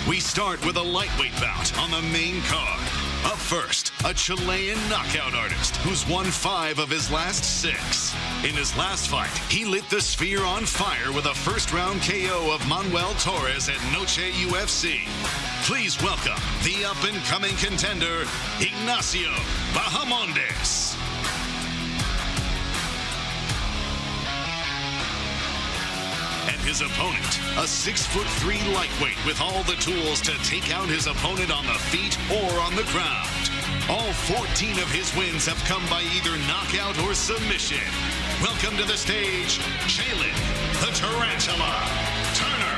We start with a lightweight bout on the main card. Up first, a Chilean knockout artist who's won 5 of his last 6. In his last fight, he lit the Sphere on fire with a first-round KO of Manuel Torres at Noche UFC. Please welcome the up-and-coming contender, Ignacio Bahamondes. And his opponent, a 6'3" lightweight with all the tools to take out his opponent on the feet or on the ground. All 14 of his wins have come by either knockout or submission. Welcome to the stage, Jalen the Tarantula Turner.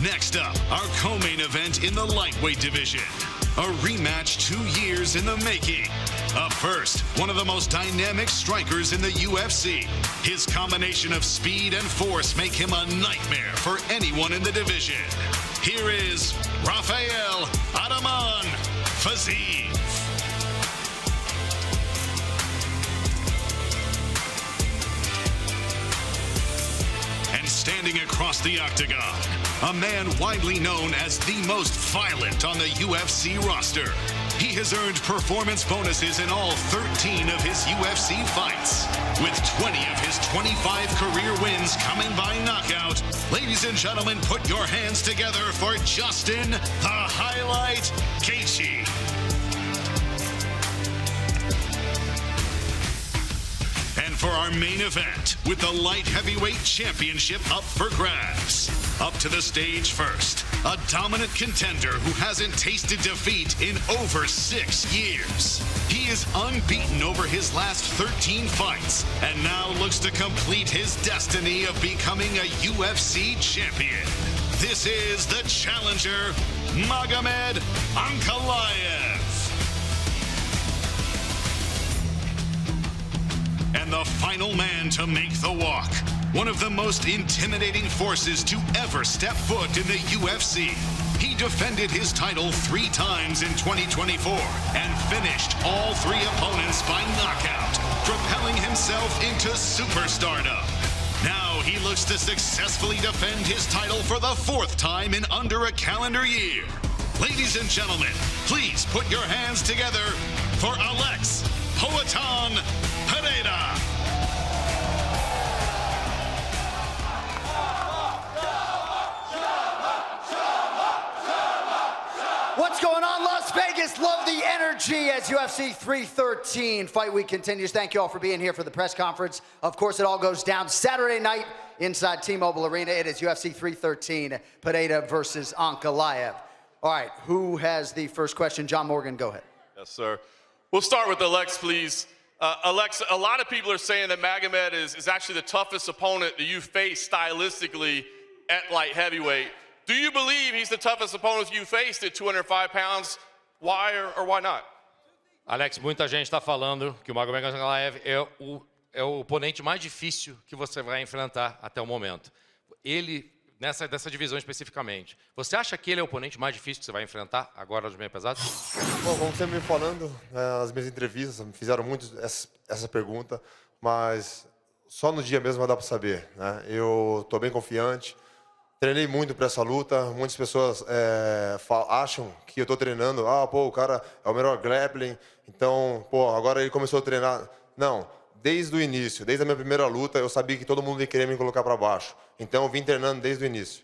Next up, our co-main event in the lightweight division. A rematch 2 years in the making. Up first, one of the most dynamic strikers in the UFC. His combination of speed and force make him a nightmare for anyone in the division. Here is Rafael Adaman Fiziev. And standing across the octagon, a man widely known as the most violent on the UFC roster. He has earned performance bonuses in all 13 of his UFC fights. With 20 of his 25 career wins coming by knockout, ladies and gentlemen, put your hands together for Justin the Highlight Gaethje. And for our main event, with the light heavyweight championship up for grabs. Up to the stage first, a dominant contender who hasn't tasted defeat in over 6 years. He is unbeaten over his last 13 fights and now looks to complete his destiny of becoming a UFC champion. This is the challenger, Magomed Ankalaev. And the final man to make the walk. One of the most intimidating forces to ever step foot in the UFC. He defended his title 3 times in 2024 and finished all 3 opponents by knockout, propelling himself into superstardom. Now he looks to successfully defend his title for the 4th time in under a calendar year. Ladies and gentlemen, please put your hands together for Alex Poatan Pereira. What's going on, Las Vegas? Love the energy as UFC 313 Fight Week continues. Thank you all for being here for the press conference. Of course, it all goes down Saturday night inside T-Mobile Arena. It is UFC 313, Pereira versus Ankalaev. All right, who has the first question? John Morgan, go ahead. Yes, sir. We'll start with Alex, please. Alex, a lot of people are saying that Magomed is actually the toughest opponent that you face stylistically at light heavyweight. Do you believe he's the toughest opponent you faced at 205 pounds? Why or why not? Alex, muita gente está falando que o Magomed Ankalaev é o oponente mais difícil que você vai enfrentar até o momento. Ele, dessa divisão especificamente. Você acha que ele é o oponente mais difícil que você vai enfrentar agora nos meio pesados? Bom, como você me falando, as minhas entrevistas me fizeram muito essa pergunta, mas só no dia mesmo vai dar para saber, né? Eu estou bem confiante. Treinei muito para essa luta. Muitas pessoas acham que eu estou treinando. Pô, o cara é o melhor grappling. Então, pô, agora ele começou a treinar. Não, desde o início, desde a minha primeira luta, eu sabia que todo mundo ia querer me colocar para baixo. Então, eu vim treinando desde o início.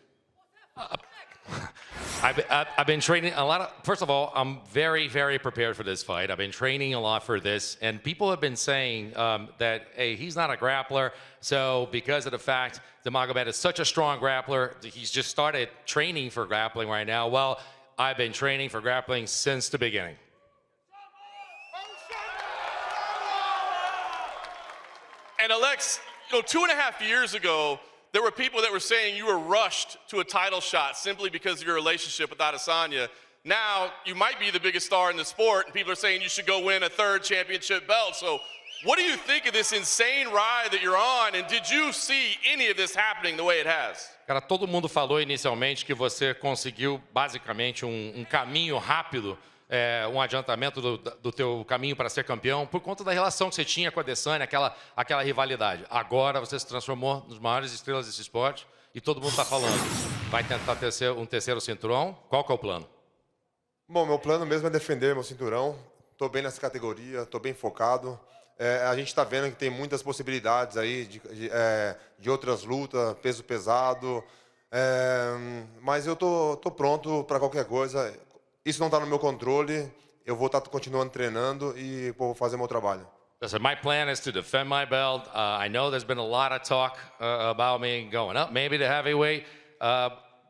I've been training a lot. First of all, I'm very, very prepared for this fight. I've been training a lot for this, and people have been saying that, hey, he's not a grappler. So because of the fact that Magomed is such a strong grappler, he's just started training for grappling right now. Well, I've been training for grappling since the beginning. And Alex, 2.5 years ago, there were people that were saying you were rushed to a title shot simply because of your relationship with Adesanya. Now, you might be the biggest star in the sport, and people are saying you should go win a 3rd championship belt. So what do you think of this insane ride that you're on, and did you see any of this happening the way it has? Cara, todo mundo falou inicialmente que você conseguiu basicamente um caminho rápido adiantamento do teu caminho para ser campeão por conta da relação que você tinha com a Adesanya, aquela rivalidade. Agora você se transformou nos maiores estrelas desse esporte e todo mundo está falando. Vai tentar ter um terceiro cinturão? Qual que é o plano? Bom, meu plano mesmo é defender meu cinturão. Estou bem nessa categoria, estou bem focado. A gente está vendo que tem muitas possibilidades aí de outras lutas, peso pesado. Mas eu estou pronto para qualquer coisa. Isso não está no meu controle. Eu vou estar continuando treinando e vou fazer meu trabalho. Listen, my plan is to defend my belt. I know there's been a lot of talk about me going up, maybe to heavyweight.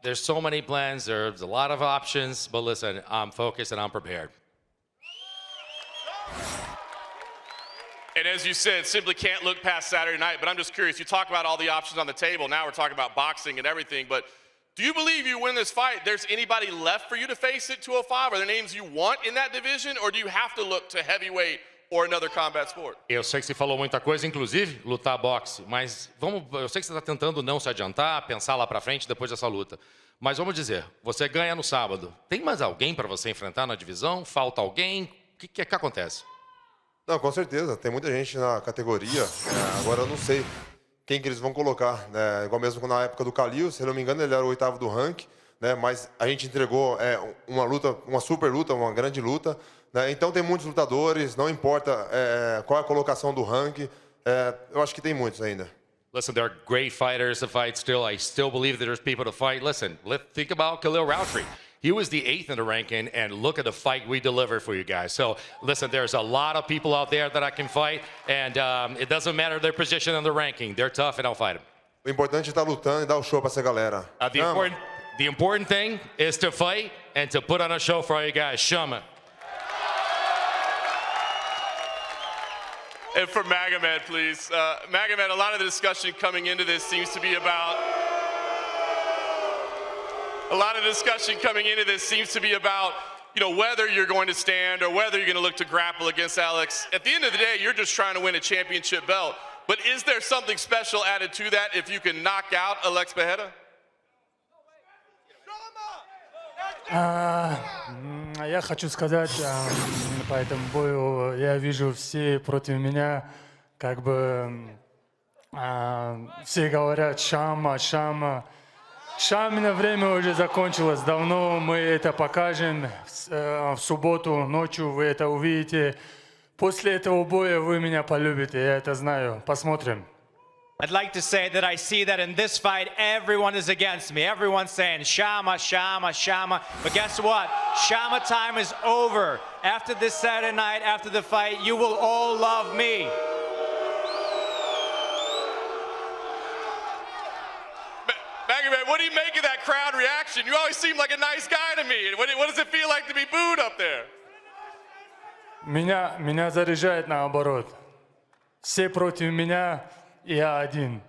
There's so many plans. There's a lot of options. But listen, I'm focused and I'm prepared. And as you said, simply can't look past Saturday night. But I'm just curious. You talk about all the options on the table. Now we're talking about boxing and everything. But do you believe you win this fight, there's anybody left for you to face at 205? Are there names you want in that division? Or do you have to look to heavyweight or another combat sport? Eu sei que você falou muita coisa, inclusive lutar boxe. Mas eu sei que você está tentando não se adiantar, pensar lá para frente depois dessa luta. Mas vamos dizer, você ganha no sábado. Tem mais alguém para você enfrentar na divisão? Falta alguém? O que acontece? Não, com certeza. Tem muita gente na categoria. Agora eu não sei quem que eles vão colocar. Igual mesmo na época do Khalil, se eu não me engano, ele era o 8º do ranking. Mas a gente entregou uma luta, uma super luta, uma grande luta. Então tem muitos lutadores, não importa qual é a colocação do ranking. Eu acho que tem muitos ainda. Listen, there are great fighters to fight still. I still believe that there's people to fight. Listen, think about Khalil Rountree. He was the 8th in the ranking, and look at the fight we delivered for you guys. So, listen, there's a lot of people out there that I can fight, and it doesn't matter their position in the ranking. They're tough, and I'll fight them. O importante é estar lutando e dar o show para essa galera. The important thing is to fight and to put on a show for all you guys. Chama. And for Magomed, please. Magomed, a lot of the discussion coming into this seems to be about whether you're going to stand or whether you're going to look to grapple against Alex. At the end of the day, you're just trying to win a championship belt. But is there something special added to that if you can knock out Alex Pereira? Я хочу сказать, по этому бою я вижу все против меня, как бы все говорят Chama, Chama. Шамина время уже закончилось давно, мы это покажем в субботу ночью, вы это увидите. После этого боя вы меня полюбите, я это знаю. Посмотрим. I'd like to say that I see that in this fight, everyone is against me. Everyone's saying, Chama, Chama, Chama. But guess what? Chama time is over. After this Saturday night, after the fight, you will all love me. Magomed, what do you make of that crowd reaction? You always seem like a nice guy to me. What does it feel like to be booed up there? Меня заряжает наоборот. Все против меня, я один.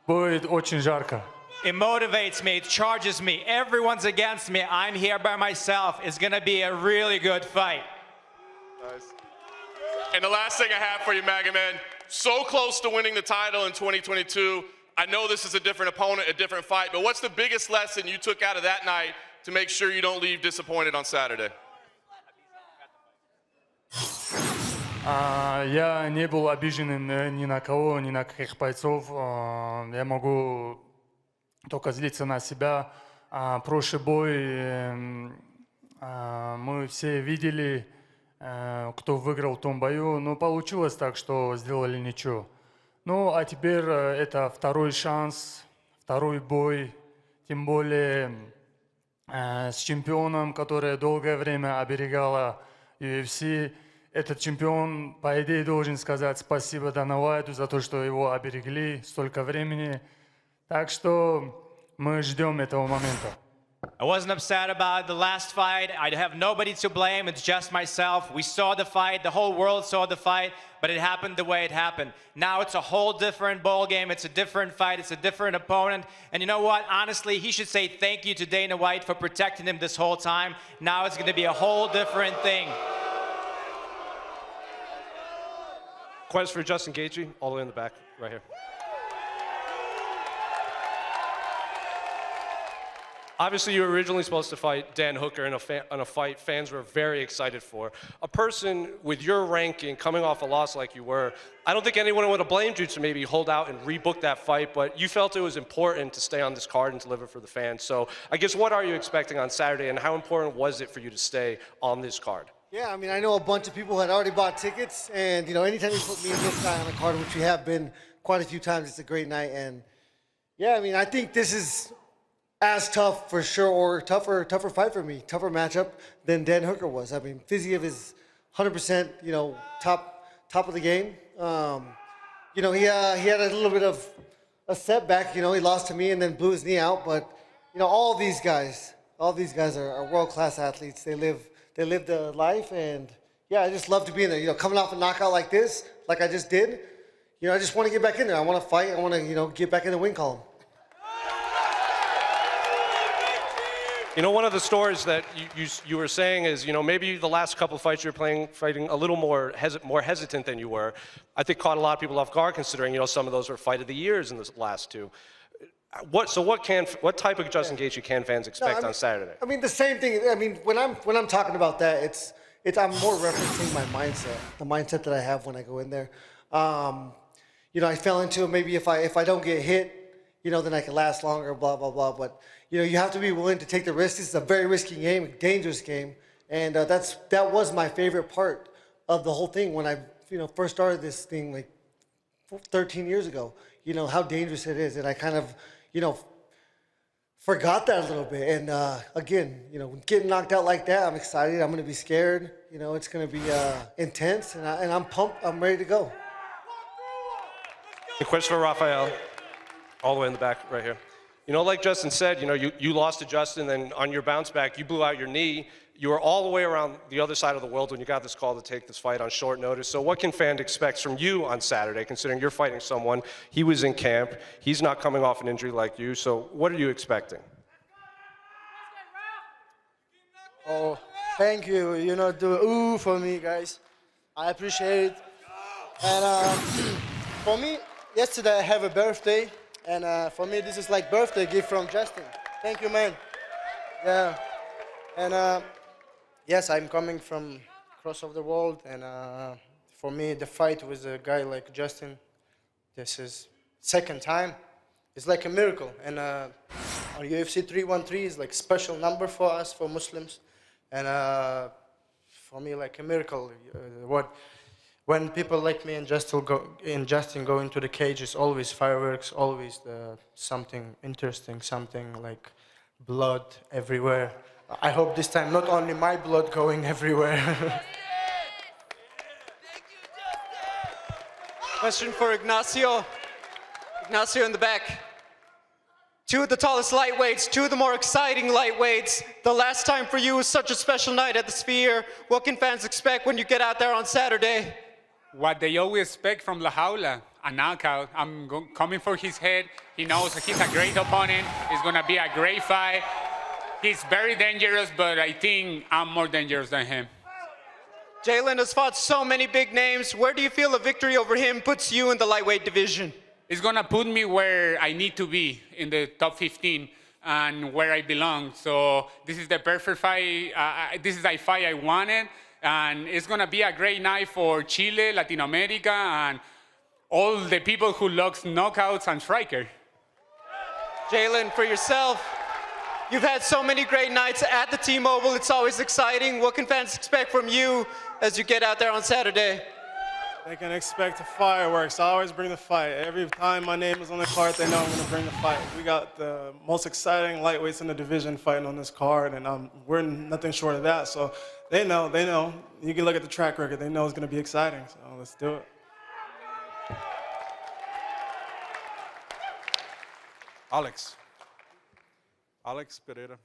Будет очень жарко. It motivates me, it charges me. Everyone's against me. I'm here by myself. It's going to be a really good fight. Nice. And the last thing I have for you, Magomed, so close to winning the title in 2022. I know this is a different opponent, a different fight, but what's the biggest lesson you took out of that night to make sure you don't leave disappointed on Saturday? Я не был обижен ни на кого, ни на каких бойцов. Я могу только злиться на себя. Прошлый бой мы все видели, кто выиграл в том бою. Но получилось так, что сделали ничего. Ну, а теперь это второй шанс, второй бой. Тем более с чемпионом, который долгое время оберегала UFC. Этот чемпион, по идее, должен сказать спасибо Дана Уайту за то, что его оберегли столько времени. Так что мы ждем этого момента. I wasn't upset about the last fight. I have nobody to blame. It's just myself. We saw the fight. The whole world saw the fight, but it happened the way it happened. Now it's a whole different ball game. It's a different fight. It's a different opponent. And you know what? Honestly, he should say thank you to Dana White for protecting him this whole time. Now it's going to be a whole different thing. Question for Justin Gaethje, all the way in the back, right here. Obviously, you were originally supposed to fight Dan Hooker in a fight fans were very excited for. A person with your ranking, coming off a loss like you were, I don't think anyone would have blamed you to maybe hold out and rebook that fight, but you felt it was important to stay on this card and deliver for the fans. So I guess what are you expecting on Saturday, and how important was it for you to stay on this card? Yeah, I mean, I know a bunch of people had already bought tickets, and, you know, anytime you put me and this guy on the card, which we have been quite a few times, it's a great night. And, yeah, I mean, I think this is as tough for sure, or tougher fight for me, tougher matchup than Dan Hooker was. I mean, Fiziev is 100%, you know, top of the game. You know, he had a little bit of a setback. You know, he lost to me and then blew his knee out. But, you know, all these guys are world-class athletes. They live the life, and yeah, I just love to be in there. You know, coming off a knockout like this, like I just did. You know, I just want to get back in there. I want to fight. I want to, you know, get back in the win column. You know, one of the stories that you were saying is, you know, maybe the last couple of fights you were fighting a little more hesitant than you were. I think caught a lot of people off guard, considering, you know, some of those were fight of the years in the last two. What type of Justin Gaethje can fans expect on Saturday? I mean, the same thing. I mean, when I'm talking about that, it's I'm more referencing my mindset, the mindset that I have when I go in there. You know, I fell into it. Maybe if I don't get hit, you know, then I can last longer. Blah blah blah. But you know, you have to be willing to take the risk. This is a very risky game, a dangerous game, and that was my favorite part of the whole thing when I, you know, first started this thing like 13 years ago. You know how dangerous it is, and I kind of, you know, forgot that a little bit. And again, you know, getting knocked out like that, I'm excited. I'm going to be scared. You know, it's going to be intense, and I'm pumped. I'm ready to go. A question for Rafael, all the way in the back right here. You know, like Justin said, you know, you lost to Justin, and on your bounce back, you blew out your knee. You were all the way around the other side of the world when you got this call to take this fight on short notice. So what can fans expect from you on Saturday, considering you're fighting someone, he was in camp, he's not coming off an injury like you, so what are you expecting? Oh, thank you. You know, do ooh for me, guys. I appreciate it. And for me, yesterday I have a birthday, and for me this is like birthday gift from Justin. Thank you, man. Yeah. And yes, I'm coming from across of the world, and for me the fight with a guy like Justin, this is second time. It's like a miracle, and our UFC 313 is like special number for us, for Muslims, and for me like a miracle. When people like me and Justin go into the cage, it's always fireworks, always something interesting, something like blood everywhere. I hope this time not only my blood going everywhere. Question for Ignacio. Ignacio in the back. Two of the tallest lightweights, two of the more exciting lightweights. The last time for you was such a special night at the Sphere. What can fans expect when you get out there on Saturday? What they always expect from La Jaula, a knockout. I'm coming for his head. He knows he's a great opponent. It's going to be a great fight. He's very dangerous, but I think I'm more dangerous than him. Jalen has fought so many big names. Where do you feel a victory over him puts you in the lightweight division? It's going to put me where I need to be, in the top 15, and where I belong. So this is the perfect fight. This is a fight I wanted, and it's going to be a great night for Chile, Latin America, and all the people who love knockouts and striker. Jalen, for yourself, you've had so many great nights at the T-Mobile. It's always exciting. What can fans expect from you as you get out there on Saturday? They can expect fireworks. I always bring the fight. Every time my name is on the card, they know I'm going to bring the fight. We got the most exciting lightweights in the division fighting on this card, and we're nothing short of that. So they know. You can look at the track record. They know it's going to be exciting. So let's do it. Alex Pereira,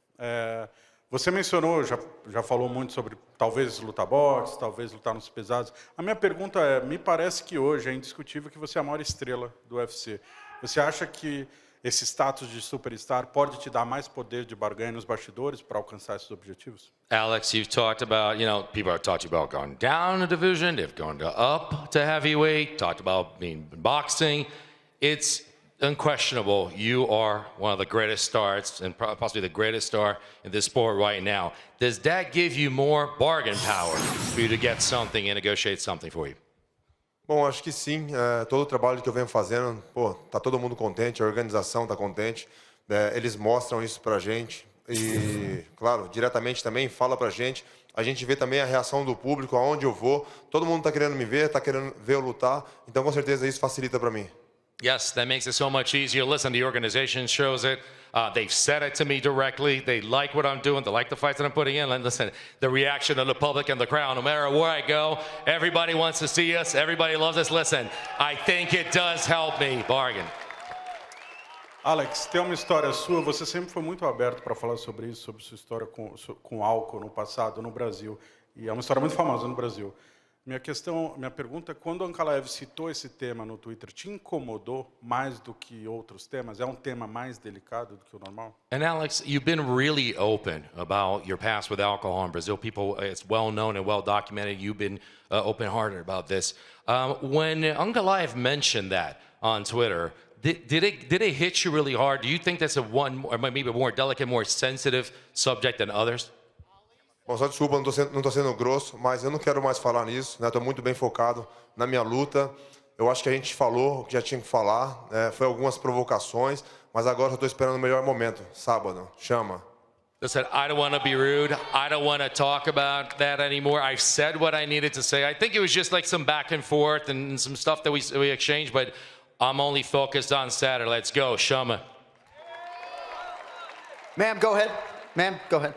você mencionou, já falou muito sobre talvez lutar boxe, talvez lutar nos pesados. A minha pergunta é, me parece que hoje é indiscutível que você é a maior estrela do UFC. Você acha que esse status de superstar pode te dar mais poder de barganha nos bastidores para alcançar esses objetivos? Alex, you've talked about, you know, people are talking about going down a division, they've gone up to heavyweight, talked about being boxing. It's unquestionable, you are one of the greatest stars and possibly the greatest star in this sport right now. Does that give you more bargain power for you to get something and negotiate something for you? Bom, acho que sim. Todo o trabalho que eu venho fazendo, pô, tá todo mundo contente, a organização tá contente. Eles mostram isso pra gente e, claro, diretamente também fala pra gente. A gente vê também a reação do público, aonde eu vou. Todo mundo tá querendo me ver, tá querendo ver eu lutar. Então, com certeza, isso facilita pra mim. Yes, that makes it so much easier. Listen, the organization shows it. They've said it to me directly. They like what I'm doing. They like the fights that I'm putting in. And listen, the reaction of the public and the crowd, no matter where I go, everybody wants to see us. Everybody loves us. Listen, I think it does help me. Bargain. Alex, tem uma história sua. Você sempre foi muito aberto para falar sobre isso, sobre sua história com álcool no passado, no Brasil. E é uma história muito famosa no Brasil. Minha pergunta é, quando o Ankalaev citou esse tema no Twitter, te incomodou mais do que outros temas? É um tema mais delicado do que o normal? And Alex, you've been really open about your past with alcohol in Brazil. People, it's well known and well documented. You've been open-hearted about this. When Ankalaev mentioned that on Twitter, did it hit you really hard? Do you think that's or maybe a more delicate, more sensitive subject than others? Bom, só desculpa, não estou sendo grosso, mas eu não quero mais falar nisso, né? Estou muito bem focado na minha luta. Eu acho que a gente falou o que já tinha que falar, foi algumas provocações, mas agora eu estou esperando o melhor momento, sábado, Chama. Listen, I don't want to be rude. I don't want to talk about that anymore. I've said what I needed to say. I think it was just like some back and forth and some stuff that we exchanged, but I'm only focused on Saturday. Let's go, Chama. Ma'am, go ahead. Ma'am, go ahead.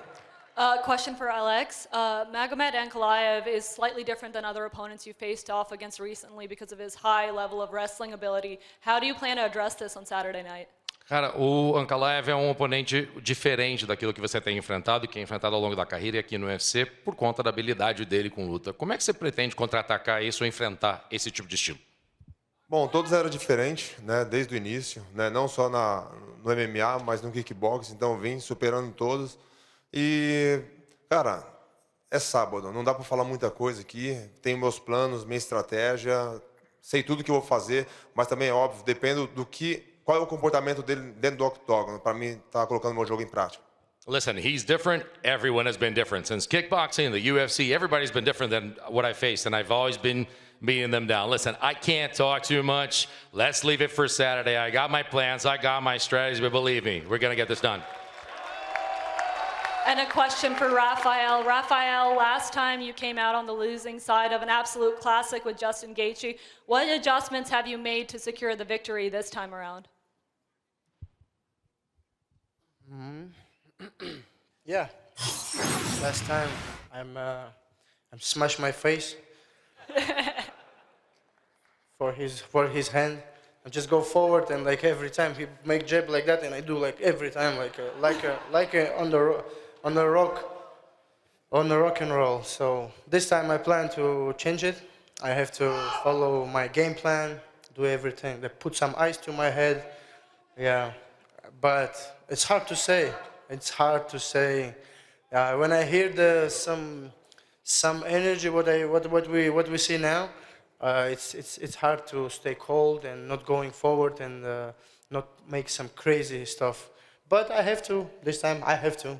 Question for Alex. Magomed Ankalaev is slightly different than other opponents you faced off against recently because of his high level of wrestling ability. How do you plan to address this on Saturday night? Cara, o Ankalaev é um oponente diferente daquilo que você tem enfrentado e que é enfrentado ao longo da carreira aqui no UFC por conta da habilidade dele com luta. Como é que você pretende contra-atacar isso ou enfrentar esse tipo de estilo? Bom, todos eram diferentes, né, desde o início, né, não só no MMA, mas no kickbox, então vim superando todos. E, cara, é sábado, não dá para falar muita coisa aqui. Tenho meus planos, minha estratégia, sei tudo que eu vou fazer, mas também é óbvio, depende qual é o comportamento dele dentro do octógono, para mim estar colocando meu jogo em prática. Listen, he's different. Everyone has been different. Since kickboxing, the UFC, everybody's been different than what I faced, and I've always been beating them down. Listen, I can't talk too much. Let's leave it for Saturday. I got my plans, I got my strategies, but believe me, we're going to get this done. And a question for Rafael. Rafael, last time you came out on the losing side of an absolute classic with Justin Gaethje. What adjustments have you made to secure the victory this time around? Yeah. Last time I'm smashed my face for his hand. I just go forward and like every time he make jab like that, and I do like every time like on the rock and roll. So this time I plan to change it. I have to follow my game plan, do everything. They put some ice to my head. Yeah, but it's hard to say. It's hard to say. When I hear some energy, what we see now, it's hard to stay cold and not going forward and not make some crazy stuff. But I have to this time. I have to.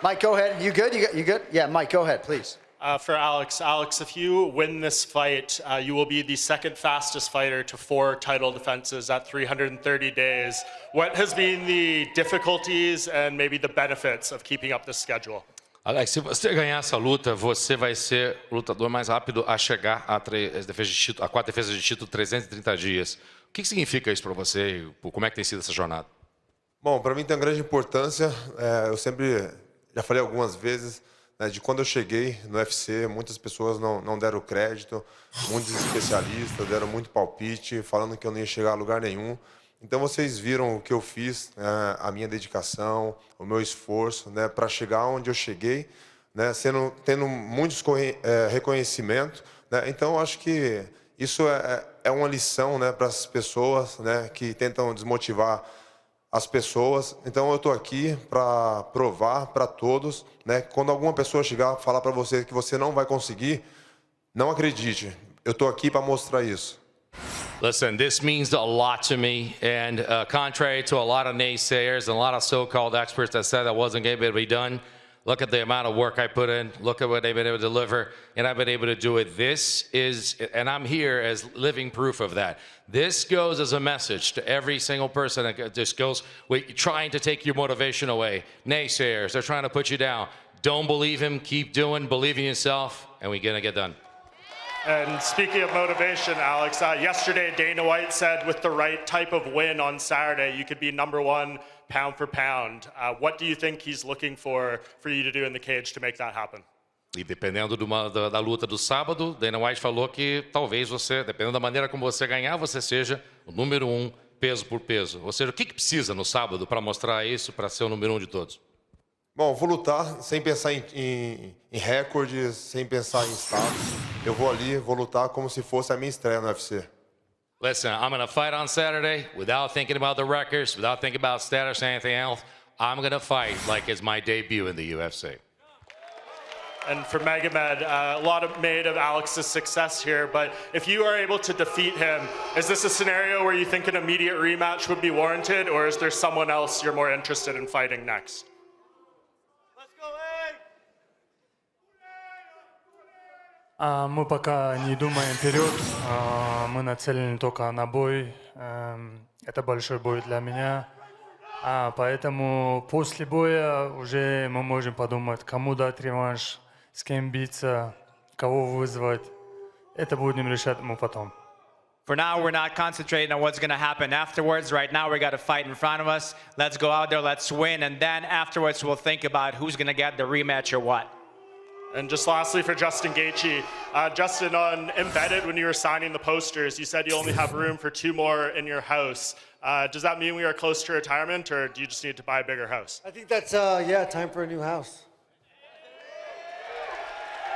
Mike, go ahead. You good? You good? Yeah, Mike, go ahead, please. For Alex. Alex, if you win this fight, you will be the second fastest fighter to 4 title defenses at 330 days. What has been the difficulties and maybe the benefits of keeping up this schedule? Alex, se você ganhar essa luta, você vai ser o lutador mais rápido a chegar a 4 defesas de título 330 dias. O que significa isso para você? Como é que tem sido essa jornada? Bom, para mim tem uma grande importância. Eu sempre, já falei algumas vezes, né, de quando eu cheguei no UFC, muitas pessoas não deram crédito, muitos especialistas deram muito palpite, falando que eu não ia chegar a lugar nenhum. Então vocês viram o que eu fiz, a minha dedicação, o meu esforço, né, para chegar onde eu cheguei, né, tendo muitos reconhecimento, né. Então acho que isso é uma lição, né, para as pessoas, né, que tentam desmotivar as pessoas. Então eu estou aqui para provar para todos, né, que quando alguma pessoa chegar a falar para você que você não vai conseguir, não acredite. eu tô aqui para mostrar isso. Listen, this means a lot to me, and contrary to a lot of naysayers and a lot of so-called experts that said that wasn't going to be done, look at the amount of work I put in, look at what they've been able to deliver, and I've been able to do it. This is, and I'm here as living proof of that. This goes as a message to every single person that just goes, trying to take your motivation away. Naysayers, they're trying to put you down. Don't believe him, keep doing, believe in yourself, and we're going to get done. And speaking of motivation, Alex, yesterday Dana White said with the right type of win on Saturday, you could be #1 pound for pound. What do you think he's looking for you to do in the cage to make that happen? E dependendo da luta do sábado, Dana White falou que talvez você, dependendo da maneira como você ganhar, você seja o #1 peso por peso. Ou seja, o que precisa no sábado para mostrar isso, para ser o #1 de todos? Bom, vou lutar sem pensar em recordes, sem pensar em status. Eu vou ali, vou lutar como se fosse a minha estreia no UFC. Listen, I'm going to fight on Saturday without thinking about the records, without thinking about status or anything else. I'm going to fight like it's my debut in the UFC. And for Magomed, a lot made of Alex's success here, but if you are able to defeat him, is this a scenario where you think an immediate rematch would be warranted, or is there someone else you're more interested in fighting next? Мы пока не думаем вперед, мы нацелены только на бой. Это большой бой для меня. Поэтому после боя уже мы можем подумать, кому дать реванш, с кем биться, кого вызвать. Это будем решать мы потом. For now, we're not concentrating on what's going to happen afterwards. Right now, we got a fight in front of us. Let's go out there, let's win, and then afterwards we'll think about who's going to get the rematch or what. And just lastly for Justin Gaethje, Justin, on Embedded, when you were signing the posters, you said you only have room for 2 more in your house. Does that mean we are close to retirement, or do you just need to buy a bigger house? I think that's, time for a new house.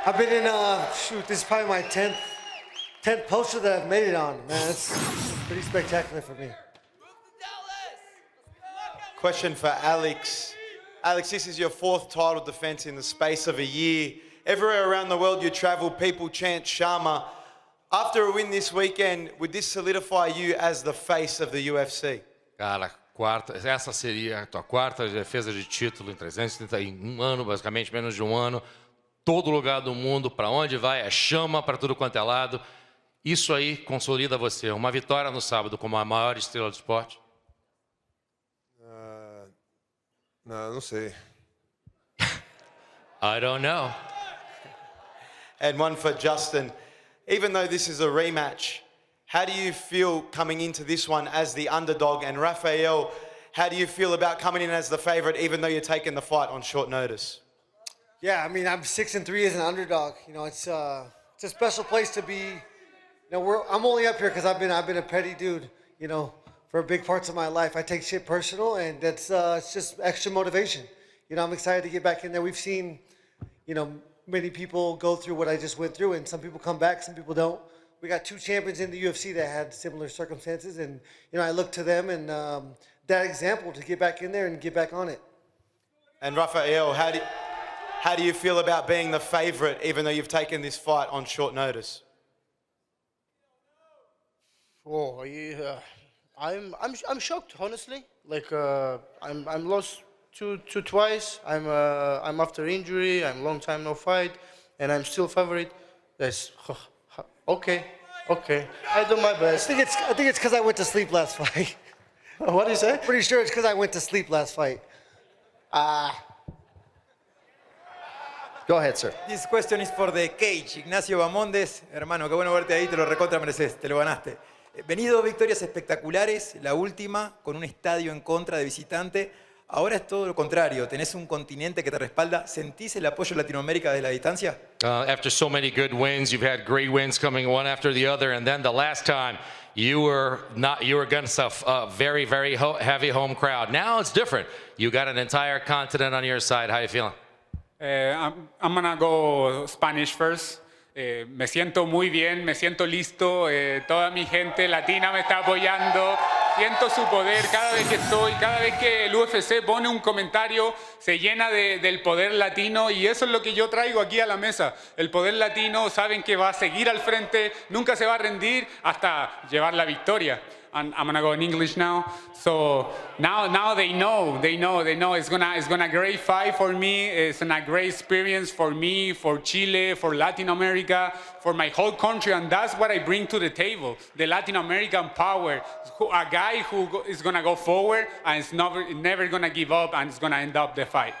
I've been in, this is probably my 10th poster that I've made it on. Man, it's pretty spectacular for me. Question for Alex. Alex, this is your 4th title defense in the space of a year. Everywhere around the world you travel, people chant Chama. After a win this weekend, would this solidify you as the face of the UFC? Cara, essa seria a tua 4ª defesa de título em 331 anos, basicamente menos de um ano. Todo lugar do mundo, para onde vai, é chama para tudo quanto é lado. Isso aí consolida você. Uma vitória no sábado como a maior estrela do esporte? Não sei. I don't know. And one for Justin. Even though this is a rematch, how do you feel coming into this one as the underdog? And Rafael, how do you feel about coming in as the favorite, even though you're taking the fight on short notice? Yeah, I mean, I'm 6-3 as an underdog. You know, it's a special place to be. You know, I'm only up here because I've been a petty dude. You know, for big parts of my life, I take shit personal, and that's it's just extra motivation. You know, I'm excited to get back in there. We've seen, you know, many people go through what I just went through, and some people come back, some people don't. We got 2 champions in the UFC that had similar circumstances, and you know, I look to them and that example to get back in there and get back on it. And Rafael, how do you feel about being the favorite, even though you've taken this fight on short notice? Oh, yeah. I'm shocked, honestly. Like I'm lost twice. I'm after injury. I'm long time no fight, and I'm still favorite. That's okay. I do my best. I think it's because I went to sleep last fight. What is that? Pretty sure it's because I went to sleep last fight. Go ahead, sir. This question is for the cage. Ignacio Bamondes, hermano, qué bueno verte ahí, te lo recontra mereces, te lo ganaste. Venido victorias espectaculares, la última con un estadio en contra de visitante. Ahora es todo lo contrario, tenés un continente que te respalda. ¿Sentís el apoyo de Latinoamérica desde la distancia? After so many good wins, you've had great wins coming one after the other, and then the last time you were against a very, very heavy home crowd. Now it's different. You got an entire continent on your side. How are you feeling? I'm gonna go Spanish first. Me siento muy bien, me siento listo, toda mi gente latina me está apoyando, siento su poder cada vez que estoy, cada vez que el UFC pone un comentario, se llena del poder latino y eso es lo que yo traigo aquí a la mesa. El poder latino, saben que va a seguir al frente, nunca se va a rendir hasta llevar la victoria. And I'm gonna go in English now. So now they know it's gonna great fight for me. It's a great experience for me, for Chile, for Latin America, for my whole country, and that's what I bring to the table: the Latin American power. A guy who is gonna go forward and is never gonna give up and is gonna end up the fight.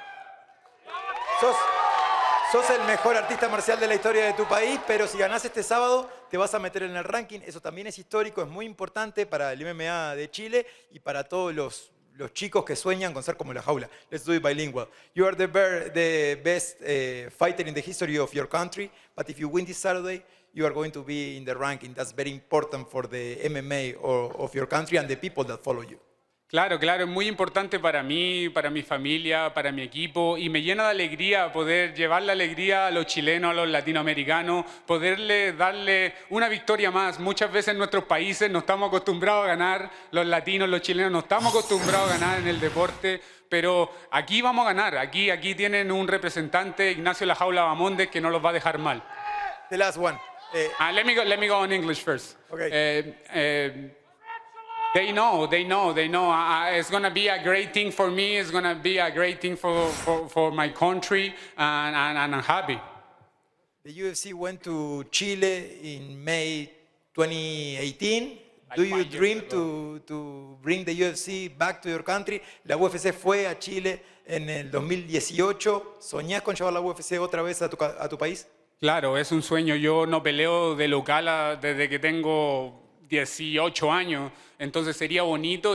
Sos el mejor artista marcial de la historia de tu país, pero si ganás este sábado te vas a meter en el ranking. Eso también es histórico, es muy importante para el MMA de Chile y para todos los chicos que sueñan con ser como la jaula. Let's do it bilingual. You are the best fighter in the history of your country, but if you win this Saturday, you are going to be in the ranking. That's very important for the MMA of your country and the people that follow you. Claro, es muy importante para mí, para mi familia, para mi equipo y me llena de alegría poder llevar la alegría a los chilenos, a los latinoamericanos, poderle darle una victoria más. Muchas veces en nuestros países no estamos acostumbrados a ganar, los latinos, los chilenos no estamos acostumbrados a ganar en el deporte, pero aquí vamos a ganar. Aquí tienen un representante, Ignacio La Jaula Bamondes, que no los va a dejar mal. The last one. Let me go in English first. Okay. They know. It's going to be a great thing for me. It's going to be a great thing for my country, and I'm happy. The UFC went to Chile in May 2018. Do you dream to bring the UFC back to your country? La UFC fue a Chile en el 2018. ¿Soñás con llevar la UFC otra vez a tu país? Claro, es un sueño. Yo no peleo de local desde que tengo 18 años, entonces sería bonito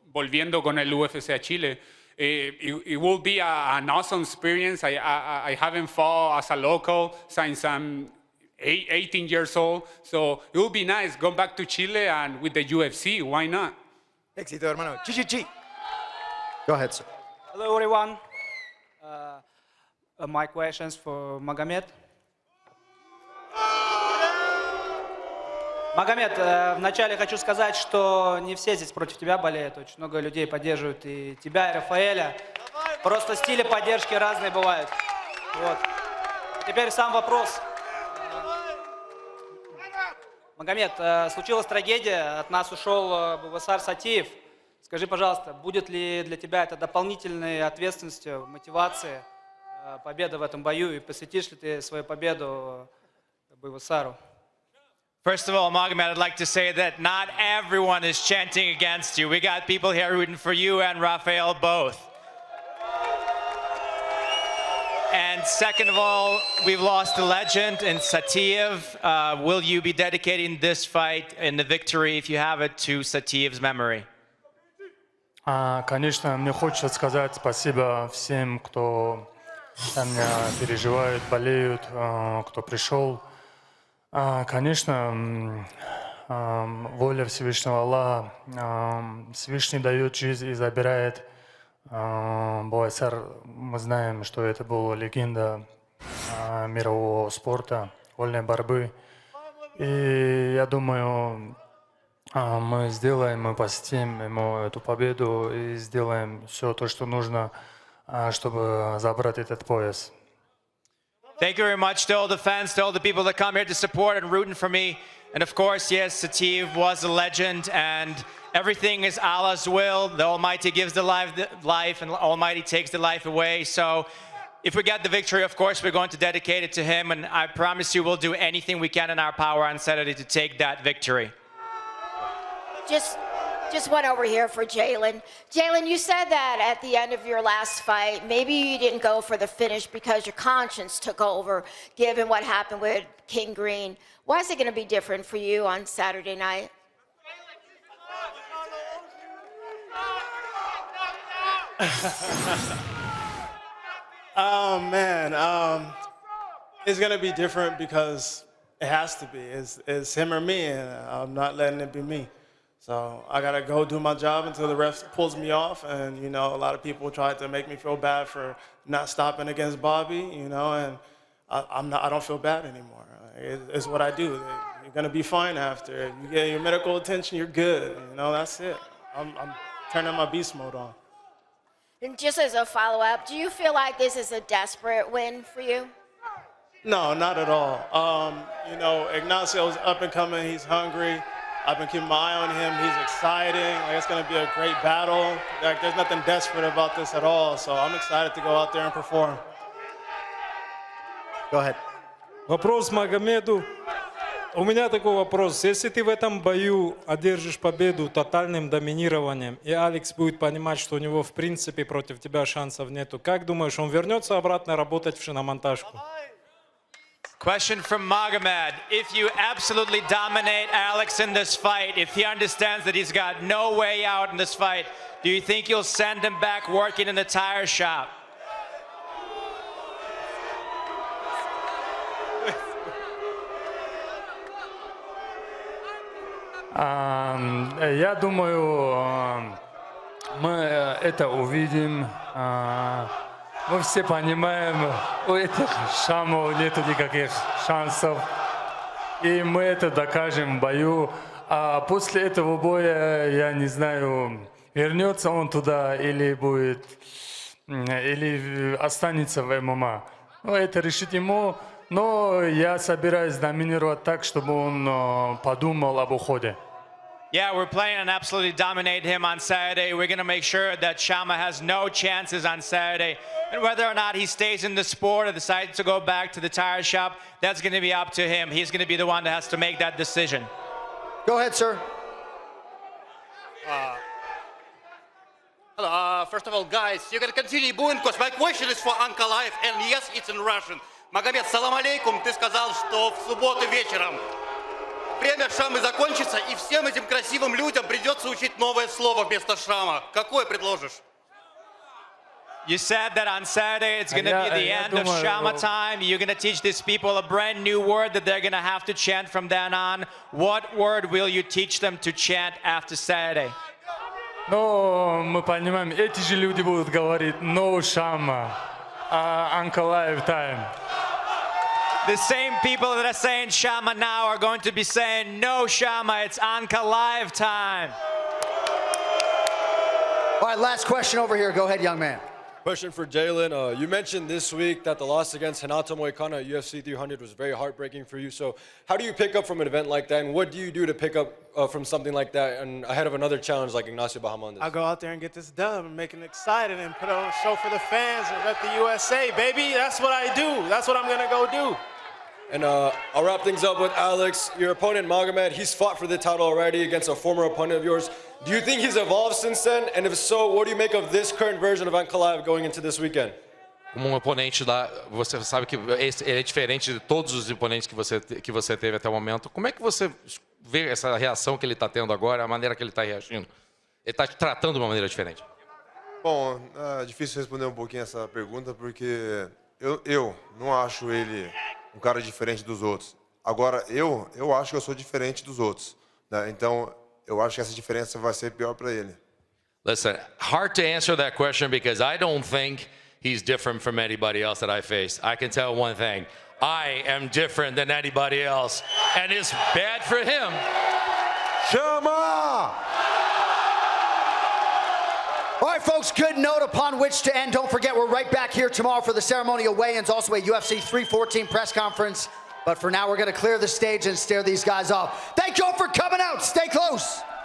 volviendo con el UFC a Chile. It will be an awesome experience. I haven't fought as a local since I'm 18 years old, so it will be nice going back to Chile and with the UFC. Why not? Éxito, hermano. Chi. Go ahead, sir. Hello, everyone. My questions for Magomed. Магомед, вначале хочу сказать, что не все здесь против тебя болеют. Очень много людей поддерживают и тебя, и Рафаэля. Просто стили поддержки разные бывают. Вот. Теперь сам вопрос. Магомед, случилась трагедия, от нас ушел Бувасар Сатиев. Скажи, пожалуйста, будет ли для тебя это дополнительной ответственностью, мотивацией победа в этом бою, и посвятишь ли ты свою победу Бувасару? First of all, Magomed, I'd like to say that not everyone is chanting against you. We got people here rooting for you and Rafael both. And second of all, we've lost a legend in Satiev. Will you be dedicating this fight and the victory, if you have it, to Satiev's memory? Конечно, мне хочется сказать спасибо всем, кто за меня переживает, болеют, кто пришел. Конечно, воля Всевышнего Аллаха, Всевышний дает жизнь и забирает. Бувасар, мы знаем, что это была легенда мирового спорта, вольной борьбы. И я думаю, мы посетим ему эту победу и сделаем все то, что нужно, чтобы забрать этот пояс. Thank you very much to all the fans, to all the people that come here to support and rooting for me. And of course, yes, Satiev was a legend, and everything is Allah's will. The Almighty gives the life, and the Almighty takes the life away. So if we get the victory, of course, we're going to dedicate it to him, and I promise you we'll do anything we can in our power on Saturday to take that victory. Just one over here for Jalen. Jalen, you said that at the end of your last fight, maybe you didn't go for the finish because your conscience took over, given what happened with King Green. Why is it going to be different for you on Saturday night? Oh, man. It's going to be different because it has to be. It's him or me, and I'm not letting it be me. So I got to go do my job until the ref pulls me off. And, you know, a lot of people tried to make me feel bad for not stopping against Bobby, you know, and I don't feel bad anymore. It's what I do. You're going to be fine after. You get your medical attention, you're good. You know, that's it. I'm turning my beast mode on. And just as a follow-up, do you feel like this is a desperate win for you? No, not at all. You know, Ignacio's up and coming. He's hungry. I've been keeping my eye on him. He's exciting. Like, it's going to be a great battle. Like, there's nothing desperate about this at all. So I'm excited to go out there and perform. Go ahead. Вопрос Магомеду. У меня такой вопрос. Если ты в этом бою одержишь победу тотальным доминированием, и Алекс будет понимать, что у него в принципе против тебя шансов нету, как думаешь, он вернется обратно работать в шиномонтажку? Question from Magomed. If you absolutely dominate Alex in this fight, if he understands that he's got no way out in this fight, do you think you'll send him back working in the tire shop? Я думаю, мы это увидим. Мы все понимаем, у этих шамов нету никаких шансов. И мы это докажем в бою. А после этого боя, я не знаю, вернется он туда или останется в ММА. Ну, это решит ему. Но я собираюсь доминировать так, чтобы он подумал об уходе. Yeah, we're planning on absolutely dominate him on Saturday. We're going to make sure that Chama has no chances on Saturday. And whether or not he stays in the sport or decides to go back to the tire shop, that's going to be up to him. He's going to be the one that has to make that decision. Go ahead, sir. Hello, first of all, guys, you can continue booing because my question is for Ankalaev, and yes, it's in Russian. Magomed, салам алейкум, ты сказал, что в субботу вечером время Шамы закончится, и всем этим красивым людям придется учить новое слово вместо Шама. Какое предложишь? You said that on Saturday it's going to be the end of Chama time. You're going to teach these people a brand new word that they're going to have to chant from then on. What word will you teach them to chant after Saturday? Но мы понимаем, эти же люди будут говорить «No Chama, Ankalaev time». The same people that are saying Chama now are going to be saying no Chama, it's Ankalaev time. All right, last question over here. Go ahead, young man. Question for Jalen. You mentioned this week that the loss against Renato Moicano at UFC 300 was very heartbreaking for you. So how do you pick up from an event like that, and what do you do to pick up from something like that and ahead of another challenge like Ignacio Bahamondes? I go out there and get this dub and make it excited and put on a show for the fans and rep the USA, baby. That's what I do. That's what I'm going to go do. And I'll wrap things up with Alex. Your opponent, Magomed, he's fought for the title already against a former opponent of yours. Do you think he's evolved since then? And if so, what do you make of this current version of Ankalaev going into this weekend? Como oponente lá, você sabe que ele é diferente de todos os oponentes que você teve até o momento. Como é que você vê essa reação que ele está tendo agora, a maneira que ele está reagindo? Ele está te tratando de uma maneira diferente? Bom, é difícil responder um pouquinho essa pergunta, porque eu não acho ele um cara diferente dos outros. Agora, eu acho que eu sou diferente dos outros, né? Então, eu acho que essa diferença vai ser pior para ele. Listen, hard to answer that question because I don't think he's different from anybody else that I faced. I can tell one thing. I am different than anybody else, and it's bad for him. Chama! All right, folks, good note upon which to end. Don't forget, we're right back here tomorrow for the ceremonial weigh-ins, also a UFC 314 press conference. But for now, we're going to clear the stage and stare these guys off. Thank you all for coming out. Stay close.